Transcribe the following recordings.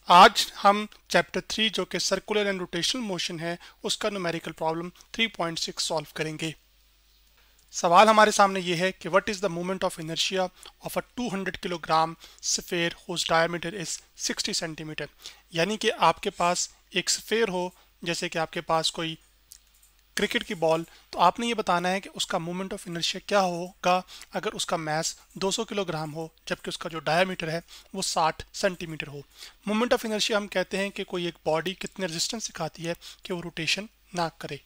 आज हम चैप्टर 3 जो कि सर्कुलर एंड रोटेशनल मोशन है उसका न्यूमेरिकल प्रॉब्लम 3.6 सॉल्व करेंगे। सवाल हमारे सामने ये है कि what is the moment of inertia of a 200 kilogram sphere whose diameter is 60 centimetre. यानी कि आपके पास एक स्फीयर हो, जैसे कि आपके पास कोई क्रिकेट की बॉल, तो आपने ये बताना है कि उसका मोमेंट ऑफ इनर्शिया क्या होगा अगर उसका मास 200 किलोग्राम हो जबकि उसका जो डायमीटर है वो 60 सेंटीमीटर हो। मोमेंट ऑफ इनर्शिया हम कहते हैं कि कोई एक बॉडी कितने रेजिस्टेंस दिखाती है कि वो रोटेशन ना करे।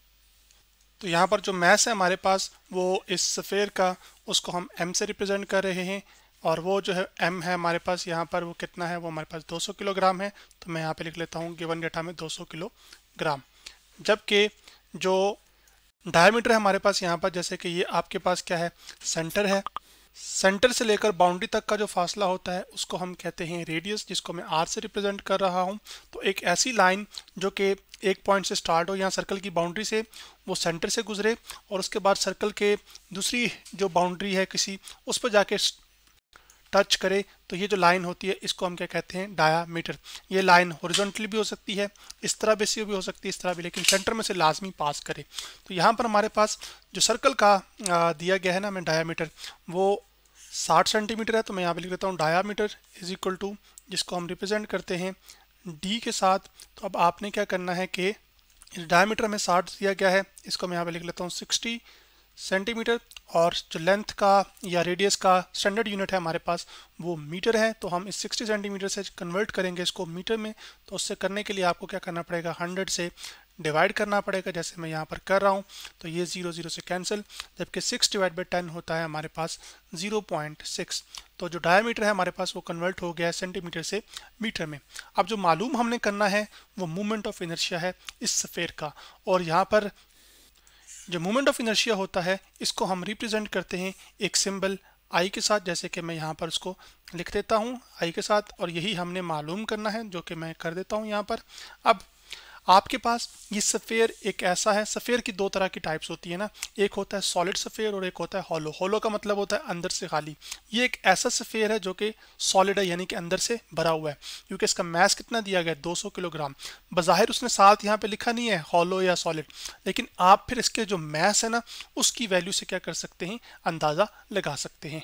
तो यहाँ पर जो मास है हमारे पास वो इस स्फीयर का, उसको हम m से रिप्रेजेंट कर रहे हैं और वो जो है m है हमारे पास यहाँ पर वो कितना है, वो हमारे पास 200 किलोग्राम है। तो मैं यहाँ पे लिख लेता हूँ गिवन डेटा में 200 किलोग्राम। जबकि जो डायमीटर है हमारे पास यहाँ पर, जैसे कि ये आपके पास क्या है, सेंटर है। सेंटर से लेकर बाउंड्री तक का जो फासला होता है उसको हम कहते हैं रेडियस, जिसको मैं r से रिप्रेजेंट कर रहा हूँ। तो एक ऐसी लाइन जो कि एक पॉइंट से स्टार्ट हो, यहाँ सर्कल की बाउंड्री से, वो सेंटर से गुजरे और उसके बाद सर्कल के दूसरी जो बाउंड्री है किसी, उस पर जाके टच करे, तो ये जो लाइन होती है इसको हम क्या कहते हैं, डायामीटर। ये लाइन हॉरिजॉन्टली भी हो सकती है, इस तरह भी हो सकती है, इस तरह भी, लेकिन सेंटर में से लाजमी पास करे। तो यहाँ पर हमारे पास जो सर्कल का दिया गया है ना हमें डायामीटर, वो 60 सेंटीमीटर है। तो मैं यहाँ पे लिख देता हूँ डायामीटर इज इक्वल टू, जिसको हम रिप्रेजेंट करते हैं डी के साथ। तो अब आपने क्या करना है कि डायमीटर में 60 दिया गया है, इसको मैं यहाँ पे लिख लेता हूँ 60 सेंटीमीटर, और जो लेंथ का या रेडियस का स्टैंडर्ड यूनिट है हमारे पास वो मीटर है। तो हम इस 60 सेंटीमीटर से कन्वर्ट करेंगे इसको मीटर में। तो उससे करने के लिए आपको क्या करना पड़ेगा, 100 से डिवाइड करना पड़ेगा, जैसे मैं यहाँ पर कर रहा हूँ। तो ये 0 0 से कैंसिल, जबकि 6 डिवाइड बाई 10 होता है हमारे पास 0.6। तो जो डायमीटर है हमारे पास वो कन्वर्ट हो गया है सेंटीमीटर से मीटर में। अब जो मालूम हमने करना है वो मोमेंट ऑफ इनर्शिया है इस स्फीयर का, और यहाँ पर जो मोमेंट ऑफ इनर्शिया होता है इसको हम रिप्रेजेंट करते हैं एक सिंबल आई के साथ, जैसे कि मैं यहाँ पर उसको लिख देता हूँ आई के साथ, और यही हमने मालूम करना है, जो कि मैं कर देता हूँ यहाँ पर। अब आपके पास ये सफ़ेयर एक ऐसा है, सफ़ेयर की दो तरह की टाइप्स होती है ना, एक होता है सॉलिड सफ़ेयर और एक होता है हॉलो। हॉलो का मतलब होता है अंदर से खाली। ये एक ऐसा सफ़ेयर है जो कि सॉलिड है, यानी कि अंदर से भरा हुआ है, क्योंकि इसका मास कितना दिया गया है, 200 किलोग्राम। बज़ाहिर उसने साथ यहाँ पे लिखा नहीं है हॉलो या सॉलिड, लेकिन आप फिर इसके जो मास है ना उसकी वैल्यू से क्या कर सकते हैं, अंदाज़ा लगा सकते हैं।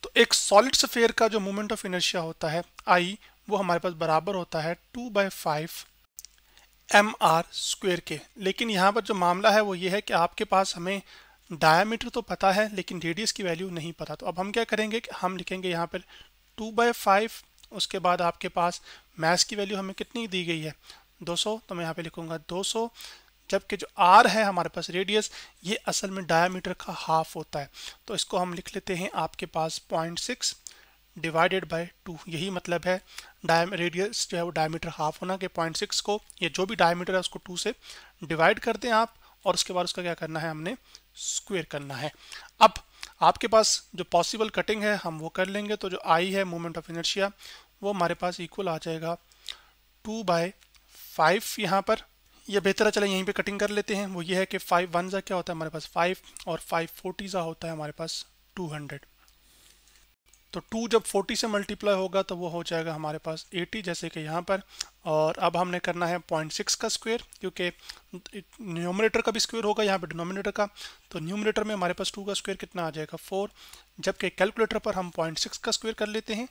तो एक सॉलिड सफ़ेयर का जो मोमेंट ऑफ इनर्शिया होता है आई, वो हमारे पास बराबर होता है 2/5 mr² के। लेकिन यहाँ पर जो मामला है वो ये है कि आपके पास हमें डायमीटर तो पता है लेकिन रेडियस की वैल्यू नहीं पता। तो अब हम क्या करेंगे कि हम लिखेंगे यहाँ पर 2/5, उसके बाद आपके पास मास की वैल्यू हमें कितनी दी गई है, 200। तो मैं यहाँ पे लिखूंगा 200, जबकि जो r है हमारे पास रेडियस, ये असल में डायमीटर का हाफ होता है। तो इसको हम लिख लेते हैं आपके पास 0.6 डिवाइडेड बाय 2। यही मतलब है रेडियस जो है वो डायमीटर हाफ होना, के 0.6 को, ये जो भी डायमीटर है उसको 2 से डिवाइड कर दें आप, और उसके बाद उसका क्या करना है, हमने स्क्वायर करना है। अब आपके पास जो पॉसिबल कटिंग है हम वो कर लेंगे। तो जो आई है मोमेंट ऑफ इनर्शिया, वो हमारे पास इक्वल आ जाएगा 2/5। यहाँ पर यह बेहतर है, चले यहीं पे कटिंग कर लेते हैं। वो ये है कि 5 1 क्या होता है हमारे पास 5, और 5 40 होता है हमारे पास 200। तो 2 जब 40 से मल्टीप्लाई होगा तो वो हो जाएगा हमारे पास 80, जैसे कि यहाँ पर। और अब हमने करना है 0.6 का स्क्वायर, क्योंकि न्यूमरेटर का भी स्क्वायर होगा यहाँ पे डिनोमिनेटर का। तो न्यूमरेटर में हमारे पास 2 का स्क्वायर कितना आ जाएगा, 4, जबकि कैलकुलेटर पर हम 0.6 का स्क्वायर कर लेते हैं।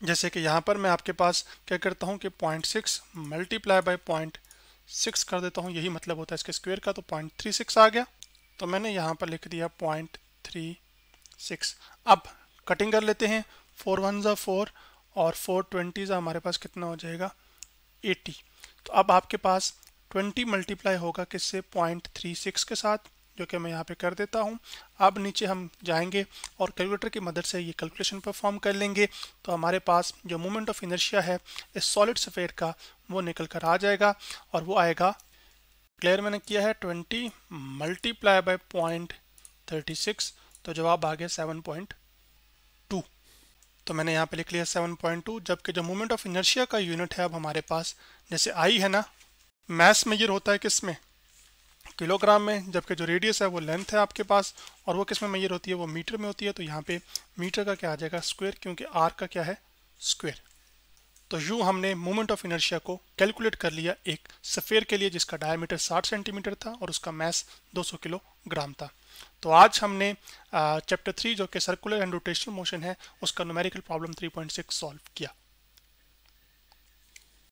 जैसे कि यहाँ पर मैं आपके पास क्या करता हूँ कि 0.6 मल्टीप्लाई बाई 0.6 कर देता हूँ, यही मतलब होता है इसके स्क्वायर का। तो 0.36 आ गया, तो मैंने यहाँ पर लिख दिया 0.36। अब कटिंग कर लेते हैं, 4 1 4 और 4 20 हमारे पास कितना हो जाएगा, 80। तो अब आपके पास 20 मल्टीप्लाई होगा किससे, 0.36 के साथ, जो कि मैं यहाँ पे कर देता हूँ। अब नीचे हम जाएंगे और कैलकुलेटर की मदद से ये कैलकुलेशन परफॉर्म कर लेंगे। तो हमारे पास जो मोमेंट ऑफ इनर्शिया है इस सॉलिड सफ़ेयर का, वो निकल कर आ जाएगा, और वो आएगा, क्लियर मैंने किया है, 20 मल्टीप्लाई बाई 0.36, तो जवाब आ गया 7.2। तो मैंने यहाँ पे लिख लिया 7.2, जबकि जो मोमेंट ऑफ इनर्शिया का यूनिट है अब हमारे पास, जैसे आई है ना, मास मेजर होता है किस में, किलोग्राम में, जबकि जो रेडियस है वो लेंथ है आपके पास, और वो किस में मेजर होती है, वो मीटर में होती है। तो यहाँ पे मीटर का क्या आ जाएगा, स्क्वायर, क्योंकि आर का क्या है, स्क्वायर। तो यूँ हमने मोमेंट ऑफ इनर्शिया को कैलकुलेट कर लिया एक स्फीयर के लिए जिसका डायमीटर 60 सेंटीमीटर था और उसका मास 200 किलोग्राम था। तो आज हमने चैप्टर 3 जो कि सर्कुलर एंड रोटेशनल मोशन है उसका न्यूमेरिकल प्रॉब्लम 3.6 सॉल्व किया।